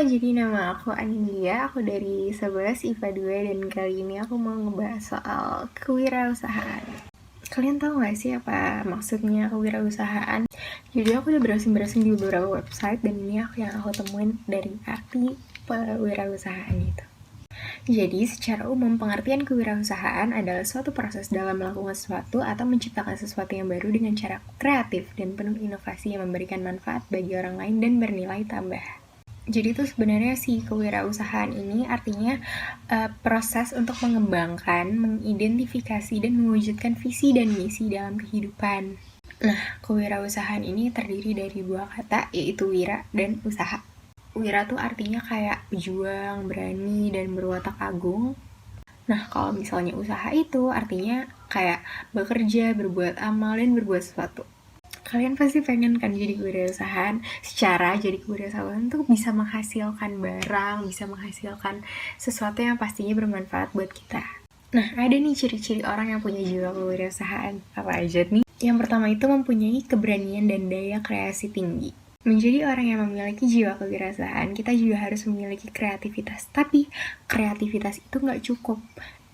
jadi nama aku Anindya, aku dari 11 IPA 2 dan kali ini aku mau ngebahas soal kewirausahaan. Kalian tahu gak sih apa maksudnya kewirausahaan? Jadi aku udah browsing-browsing di beberapa website dan ini yang aku temuin dari arti kewirausahaan itu. Jadi, secara umum, pengertian kewirausahaan adalah suatu proses dalam melakukan sesuatu atau menciptakan sesuatu yang baru dengan cara kreatif dan penuh inovasi yang memberikan manfaat bagi orang lain dan bernilai tambah. Jadi itu sebenarnya si kewirausahaan ini artinya proses untuk mengembangkan, mengidentifikasi, dan mewujudkan visi dan misi dalam kehidupan. Nah, kewirausahaan ini terdiri dari dua kata, yaitu wira dan usaha. Wira tuh artinya kayak berjuang, berani, dan berwatak agung. Nah, kalau misalnya usaha itu artinya kayak bekerja, berbuat amal, dan berbuat sesuatu. Kalian pasti pengen kan jadi kewirausahaan. Secara jadi kewirausahaan tuh bisa menghasilkan barang, bisa menghasilkan sesuatu yang pastinya bermanfaat buat kita. Nah, ada nih ciri-ciri orang yang punya jiwa kewirausahaan. Apa aja nih? Yang pertama itu mempunyai keberanian dan daya kreasi tinggi. Menjadi orang yang memiliki jiwa kewirausahaan, kita juga harus memiliki kreativitas. Tapi kreativitas itu nggak cukup.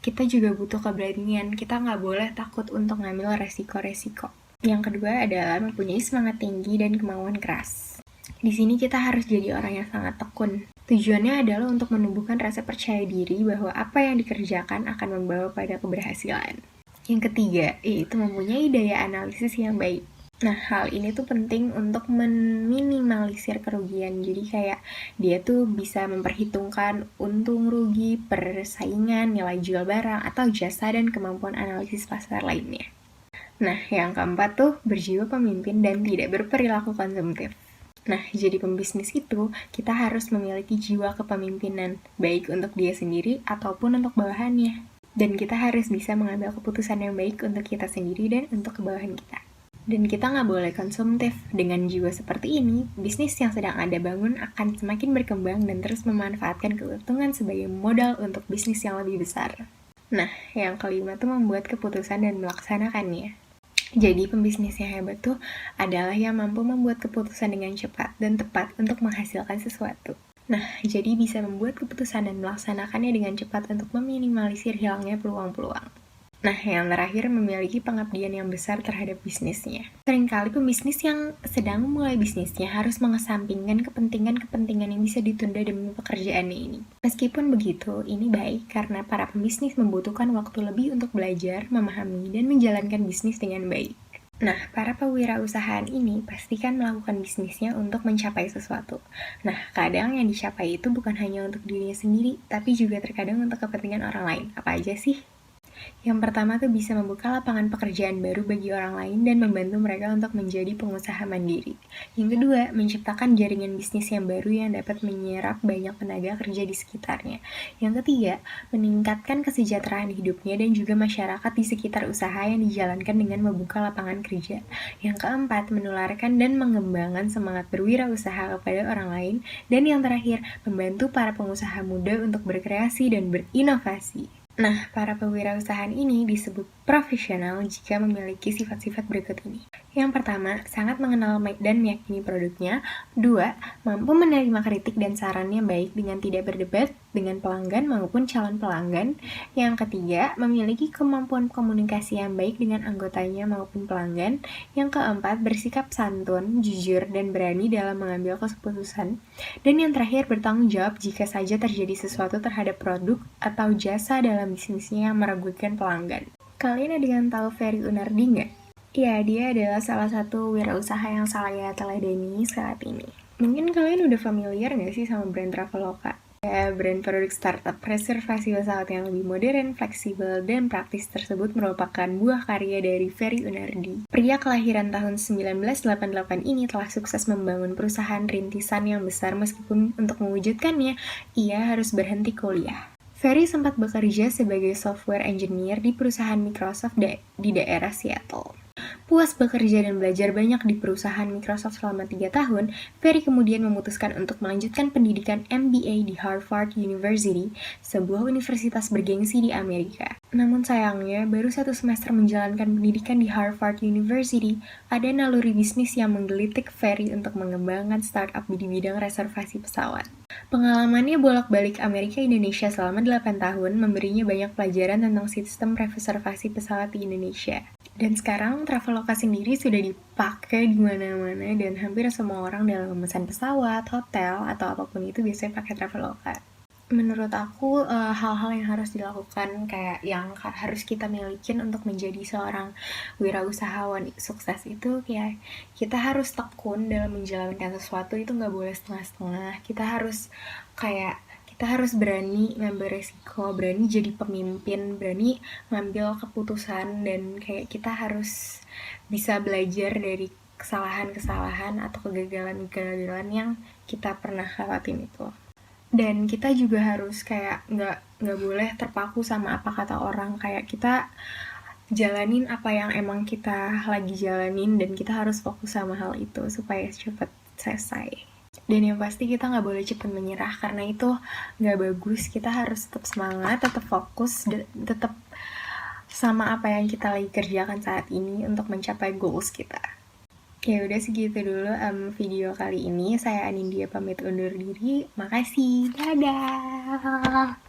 Kita juga butuh keberanian. Kita nggak boleh takut untuk ngambil resiko-resiko. Yang kedua adalah mempunyai semangat tinggi dan kemauan keras. Di sini kita harus jadi orang yang sangat tekun. Tujuannya adalah untuk menumbuhkan rasa percaya diri bahwa apa yang dikerjakan akan membawa pada keberhasilan. Yang ketiga, yaitu mempunyai daya analisis yang baik. Nah, hal ini tuh penting untuk meminimalisir kerugian. Jadi kayak dia tuh bisa memperhitungkan untung rugi, persaingan, nilai jual barang, atau jasa dan kemampuan analisis pasar lainnya. Nah, yang keempat tuh berjiwa pemimpin dan tidak berperilaku konsumtif. Nah, jadi pembisnis itu kita harus memiliki jiwa kepemimpinan, baik untuk dia sendiri ataupun untuk bawahannya. Dan kita harus bisa mengambil keputusan yang baik untuk kita sendiri dan untuk bawahan kita. Dan kita nggak boleh konsumtif. Dengan jiwa seperti ini, bisnis yang sedang Anda bangun akan semakin berkembang dan terus memanfaatkan keuntungan sebagai modal untuk bisnis yang lebih besar. Nah, yang kelima tuh membuat keputusan dan melaksanakannya. Jadi pembisnis yang hebat tuh adalah yang mampu membuat keputusan dengan cepat dan tepat untuk menghasilkan sesuatu. Nah, jadi bisa membuat keputusan dan melaksanakannya dengan cepat untuk meminimalisir hilangnya peluang-peluang. Nah, yang terakhir memiliki pengabdian yang besar terhadap bisnisnya. Seringkali pembisnis yang sedang memulai bisnisnya harus mengesampingkan kepentingan-kepentingan yang bisa ditunda demi pekerjaannya ini. Meskipun begitu, ini baik karena para pembisnis membutuhkan waktu lebih untuk belajar, memahami, dan menjalankan bisnis dengan baik. Nah, para pewirausahaan ini pastikan melakukan bisnisnya untuk mencapai sesuatu. Nah, kadang yang dicapai itu bukan hanya untuk dirinya sendiri, tapi juga terkadang untuk kepentingan orang lain. Apa aja sih? Yang pertama tuh bisa membuka lapangan pekerjaan baru bagi orang lain dan membantu mereka untuk menjadi pengusaha mandiri. Yang kedua, menciptakan jaringan bisnis yang baru yang dapat menyerap banyak tenaga kerja di sekitarnya. Yang ketiga, meningkatkan kesejahteraan hidupnya dan juga masyarakat di sekitar usaha yang dijalankan dengan membuka lapangan kerja. Yang keempat, menularkan dan mengembangkan semangat berwirausaha kepada orang lain. Dan yang terakhir, membantu para pengusaha muda untuk berkreasi dan berinovasi. Nah, para pewirausahaan ini disebut profesional jika memiliki sifat-sifat berikut ini. Yang pertama, sangat mengenal dan meyakini produknya. Dua, mampu menerima kritik dan sarannya baik dengan tidak berdebat dengan pelanggan maupun calon pelanggan. Yang ketiga, memiliki kemampuan komunikasi yang baik dengan anggotanya maupun pelanggan. Yang keempat, bersikap santun, jujur, dan berani dalam mengambil keputusan. Dan yang terakhir, bertanggung jawab jika saja terjadi sesuatu terhadap produk atau jasa dalam bisnisnya yang merugikan pelanggan. Kalian ada yang tahu Ferry Unardi nggak? Ya, dia adalah salah satu wirausaha yang saya teladani saat ini. Mungkin kalian udah familiar nggak sih sama brand Traveloka? Ya, brand produk startup reservasi pesawat yang lebih modern, fleksibel, dan praktis tersebut merupakan buah karya dari Ferry Unardi. Pria kelahiran tahun 1988 ini telah sukses membangun perusahaan rintisan yang besar meskipun untuk mewujudkannya, ia harus berhenti kuliah. Ferry sempat bekerja sebagai software engineer di perusahaan Microsoft di daerah Seattle. Puas bekerja dan belajar banyak di perusahaan Microsoft selama 3 tahun, Ferry kemudian memutuskan untuk melanjutkan pendidikan MBA di Harvard University, sebuah universitas bergengsi di Amerika. Namun sayangnya, baru 1 semester menjalankan pendidikan di Harvard University, ada naluri bisnis yang menggelitik Ferry untuk mengembangkan startup di bidang reservasi pesawat. Pengalamannya bolak-balik Amerika-Indonesia selama 8 tahun memberinya banyak pelajaran tentang sistem reservasi pesawat di Indonesia. Dan sekarang Traveloka sendiri sudah dipakai di mana-mana dan hampir semua orang dalam memesan pesawat, hotel, atau apapun itu biasanya pakai Traveloka. Menurut aku hal-hal yang harus dilakukan kayak yang harus kita milikin untuk menjadi seorang wirausahawan sukses itu kayak kita harus tekun dalam menjalankan sesuatu, itu nggak boleh setengah-setengah. Kita harus berani ngambil resiko, berani jadi pemimpin, berani ngambil keputusan, dan kayak kita harus bisa belajar dari kesalahan-kesalahan atau kegagalan-kegagalan yang kita pernah lewatin itu. Dan kita juga harus kayak nggak boleh terpaku sama apa kata orang, kayak kita jalanin apa yang emang kita lagi jalanin dan kita harus fokus sama hal itu supaya cepet selesai. Dan yang pasti kita nggak boleh cepet menyerah karena itu nggak bagus. Kita harus tetap semangat, tetap fokus, tetap sama apa yang kita lagi kerjakan saat ini untuk mencapai goals kita. Ya udah segitu dulu video kali ini. Saya Anindya pamit undur diri. Makasih. Dadah.